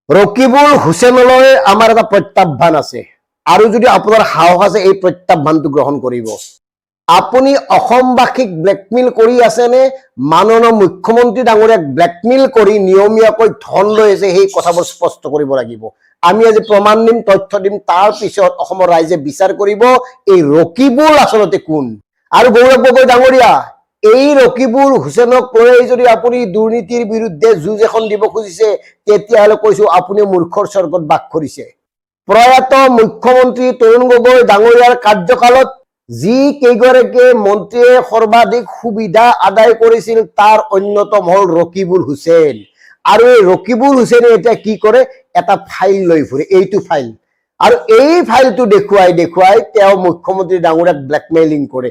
ৰকিবুল হুসেনলৈ আমাৰ এটা প্ৰত্যাহ্বান আছে আৰু যদি আপনাৰ সাহস আছে এই প্ৰত্যাহ্বানটো গ্ৰহণ কৰিব। আপুনি অসমবাসীক ব্লেকমেইল কৰি আছে নে মাননীয় মুখ্যমন্ত্ৰী ডাঙৰীয়াক ব্লেকমেইল কৰি নিয়মীয়াকৈ ধন লৈ আছে সেই কথাবোৰ স্পষ্ট কৰিব লাগিব। আমি আজি প্ৰমাণ দিম, তথ্য দিম, তাৰ পিছত অসমৰ ৰাইজে বিচাৰ কৰিব এই ৰকিবুল আসলতে কোন। আৰু গৌৰৱ গগৈ ডাঙৰীয়া, এই ৰকিবুল হুসেনক লৈ যদি আপুনি দুৰ্নীতিৰ বিৰুদ্ধে যুঁজ এখন দিব খুজিছে তেতিয়াহ'লে কৈছো আপুনি মূৰ্খৰ স্বৰ্গত বাস কৰিছে। প্ৰয়াত মুখ্যমন্ত্ৰী তৰুণ গগৈ ডাঙৰীয়াৰ কাৰ্যকালত যি কেইগৰাকী মন্ত্ৰীয়ে সৰ্বাধিক সুবিধা আদায় কৰিছিল তাৰ অন্যতম হল ৰকিবুল হুসেন। আৰু এই ৰকিবুল হুসেনে এতিয়া কি কৰে, এটা ফাইল লৈ ফুৰে, এইটো ফাইল। আৰু এই ফাইলটো দেখুৱাই দেখুৱাই তেওঁ মুখ্যমন্ত্ৰী ডাঙৰীয়াক ব্লেকমেইলিং কৰে।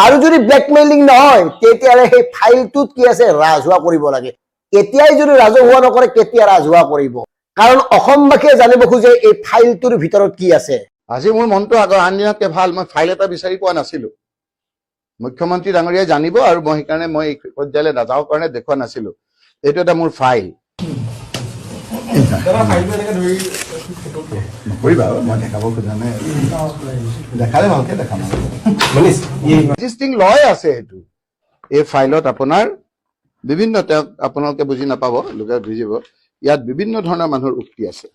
আৰু যদি ব্লেকমেইলিং নহয় তেতিয়াহ'লে সেই ফাইলটোত কি আছে ৰাজহুৱা কৰিব লাগে। এতিয়াই যদি ৰাজহুৱা নকৰে কেতিয়া ৰাজহুৱা কৰিব? কাৰণ অসমবাসীয়ে জানিব খোজে এই ফাইলটোৰ ভিতৰত কি আছে। আজি মোৰ মনটো আগৰ আন দিনতকৈ ভাল। মই ফাইল এটা বিচাৰি পোৱা নাছিলো। মুখ্যমন্ত্ৰী ডাঙৰীয়াই জানিব আৰু মই সেইকাৰণে মই এই পৰ্যায়লৈ নাযাওঁ কাৰণে দেখুওৱা নাছিলো। এইটো এটা মোৰ ফাইল। এক্সিষ্টিং লয় আছে এইটো। এই ফাইলত আপোনাৰ বিভিন্ন, তেওঁক আপোনালোকে বুজি নাপাব, লোকে বুজিব, ইয়াত বিভিন্ন ধৰণৰ মানুহৰ উক্তি আছে।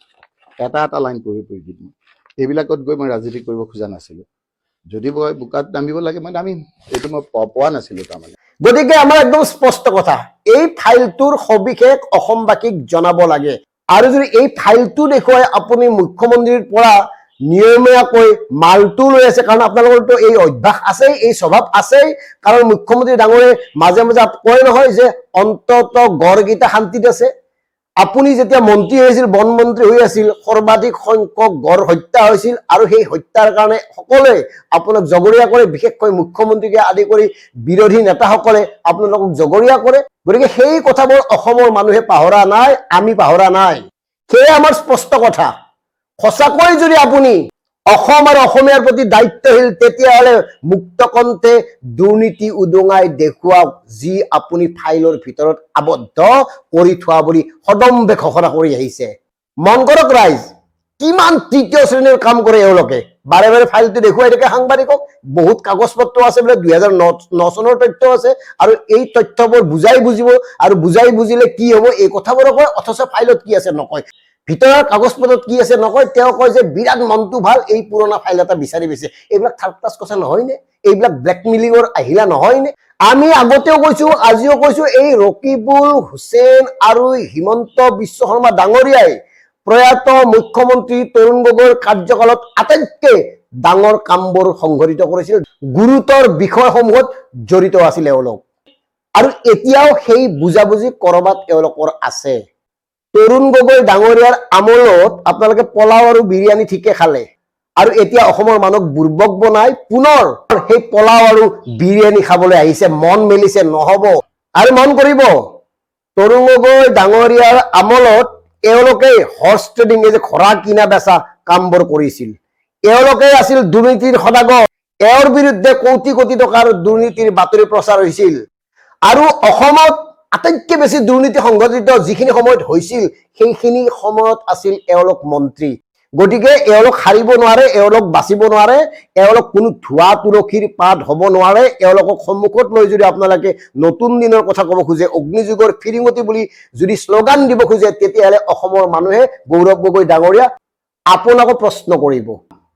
এটা এটা লাইন পঢ়ি পঢ়ি দিম। এইবিলাকত গৈ মই ৰাজনীতি কৰিব খোজা নাছিলো। যদি মই বোকাত নামিব লাগে মই নামিম, এইটো মই পোৱা নাছিলো তাৰমানে। গতিকে আমাৰ একদম স্পষ্ট কথা, এই ফাইলটোৰ সবিশেষ অসমবাসীক জনাব লাগে। আৰু যদি এই ফাইলটো দেখুৱাই আপুনি মুখ্যমন্ত্ৰীৰ পৰা নিয়মীয়াকৈ মালটো লৈ আছে, কাৰণ আপোনালোকৰতো এই অভ্যাস আছেই, এই স্বভাৱ আছেই। কাৰণ মুখ্যমন্ত্ৰী ডাঙৰীয়াই মাজে মাজে কয় নহয় যে অন্তত গড়কেইটা শান্তিত আছে। আপুনি যেতিয়া মন্ত্ৰী হৈছিল, বন মন্ত্ৰী হৈ আছিল, সৰ্বাধিক সংখ্যক গড় হত্যা হৈছিল আৰু সেই হত্যাৰ কাৰণে সকলোৱে আপোনাক জগৰীয়া কৰে, বিশেষকৈ মুখ্যমন্ত্ৰীকে আদি কৰি বিৰোধী নেতাসকলে আপোনালোকক জগৰীয়া কৰে। গতিকে সেই কথাবোৰ অসমৰ মানুহে পাহৰা নাই, আমি পাহৰা নাই। সেয়ে আমাৰ স্পষ্ট কথা, সঁচাকৈ যদি আপুনি অসম আৰু অসমীয়াৰ প্ৰতি দায়িত্বশীল তেতিয়াহ'লে মুক্তকণ্ঠে দুৰ্নীতি উদঙাই দেখুৱাওক, যি আপুনি ফাইলৰ ভিতৰত আবদ্ধ কৰি থোৱা বুলি সদম্ভে ঘোষণা কৰি আহিছে। মন কৰক ৰাইজ, কিমান তৃতীয় শ্ৰেণীৰ কাম কৰে এওঁলোকে। বাৰে বাৰে ফাইলটো দেখুৱাই থাকে সাংবাদিকক, বহুত কাগজ পত্ৰ আছে বোলে, 2009 চনৰ তথ্য আছে। আৰু এই তথ্যবোৰ বুজাই বুজিব, আৰু বুজাই বুজিলে কি হ'ব এই কথাবোৰ কয়, অথচ ফাইলত কি আছে নকয়। ভিতৰৰ কাগজ পত্ৰত কি আছে নকয়। তেওঁ কয় যে বিৰাট মনটো ভাল, এই পুৰণা ফাইল এটা বিচাৰি পাইছে। এইবিলাক থাৰ্ড ক্লাছ কথা নহয় নে? এইবিলাক ব্লেকমেইলিঙৰ আহিলা নহয় নে? আমি আগতেও কৈছো, আজিও কৈছো, এই ৰকিবুল হুসেন আৰু হিমন্ত বিশ্ব শৰ্মা ডাঙৰীয়াই প্ৰয়াত মুখ্যমন্ত্ৰী তৰুণ গগৈৰ কাৰ্যকালত আটাইতকৈ ডাঙৰ কামবোৰ সংঘটিত কৰিছিল, গুৰুতৰ বিষয়সমূহত জড়িত আছিল এওঁলোক। আৰু এতিয়াও সেই বুজাবুজি কৰবাত এওঁলোকৰ আছে। তৰুণ গগৈ ডাঙৰীয়াৰ আমোলত আপোনালোকে পোলাও আৰু বিৰিয়ানী ঠিকে খালে, আৰু এতিয়া অসমৰ মানুহক বুৰ্বক বনাই পুনৰ সেই পোলাও আৰু বিৰিয়ানী খাবলৈ আহিছে। মন মেলিছে নহব। আৰু মন কৰিব, তৰুণ গগৈ ডাঙৰীয়াৰ আমোলত এওঁলোকে হৰ্চ ট্ৰেডিং, এই যে ঘোঁৰা কিনা বেচা কামবোৰ কৰিছিল। এওঁলোকে আছিল দুৰ্নীতিৰ সদাগৰ। এওঁৰ বিৰুদ্ধে কোটি কোটি টকাৰ দুৰ্নীতিৰ বাতৰি প্ৰচাৰ হৈছিল। আৰু অসমত আটাইতকৈ বেছি দুৰ্নীতি সংঘটিত যিখিনি সময়ত হৈছিল সেইখিনি সময়ত আছিল এওঁলোক মন্ত্ৰী। গতিকে এওঁলোক হাৰিব নোৱাৰে, এওঁলোক বাচিব নোৱাৰে, এওঁলোক কোনো ধোঁৱা তুলসীৰ পাত হ'ব নোৱাৰে। এওঁলোকক সন্মুখত লৈ যদি আপোনালোকে নতুন দিনৰ কথা ক'ব খোজে, অগ্নিযুগৰ ফিৰিঙতি বুলি যদি শ্লোগান দিব খোজে, তেতিয়াহ'লে অসমৰ মানুহে গৌৰৱ গগৈ ডাঙৰীয়া আপোনাকো প্ৰশ্ন কৰিব।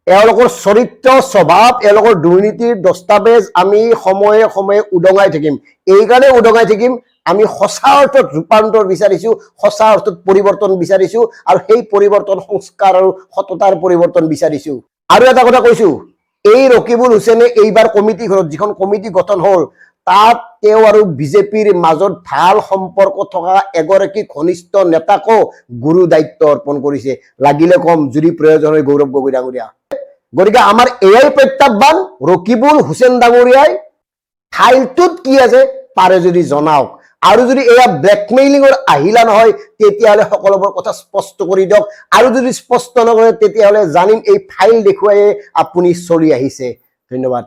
এওঁলোকৰ চৰিত্ৰ স্বভাৱ, এওঁলোকৰ দুৰ্নীতিৰ দস্তাবেজ আমি সময়ে সময়ে উদঙাই থাকিম। এইকাৰণে উদঙাই থাকিম, আমি সঁচা অৰ্থত ৰূপান্তৰ বিচাৰিছো, সঁচা অৰ্থত পৰিৱৰ্তন বিচাৰিছো, আৰু সেই পৰিৱৰ্তন সংস্কাৰ আৰু সততাৰ পৰিৱৰ্তন বিচাৰিছো। আৰু এটা কথা কৈছো, এই ৰকিবুল হুসেনে এইবাৰ কমিটিখনত যিখন কমিটি গঠন হ'ল, তাত তেওঁ আৰু বিজেপিৰ মাজত ভাল সম্পৰ্ক থকা এগৰাকী ঘনিষ্ঠ নেতাকো গুৰু দায়িত্ব অৰ্পণ কৰিছে। লাগিলে কম, যদি প্ৰয়োজন হয় গৌৰৱ গগৈ ডাঙৰীয়া। গতিকে আমাৰ এয়াই প্ৰত্যাহ্বান, ৰকিবুল হুসেন ডাঙৰীয়াই ফাইলটোত কি আছে পাৰে যদি জনাওক। আৰু যদি এয়া ব্লেকমেইলিঙৰ আহিলা নহয় তেতিয়াহ'লে সকলোবোৰ কথা স্পষ্ট কৰি দিয়ক। আৰু যদি স্পষ্ট নকৰে তেতিয়াহ'লে জানিম এই ফাইল দেখুৱাই আপুনি চলি আহিছে। ধন্যবাদ।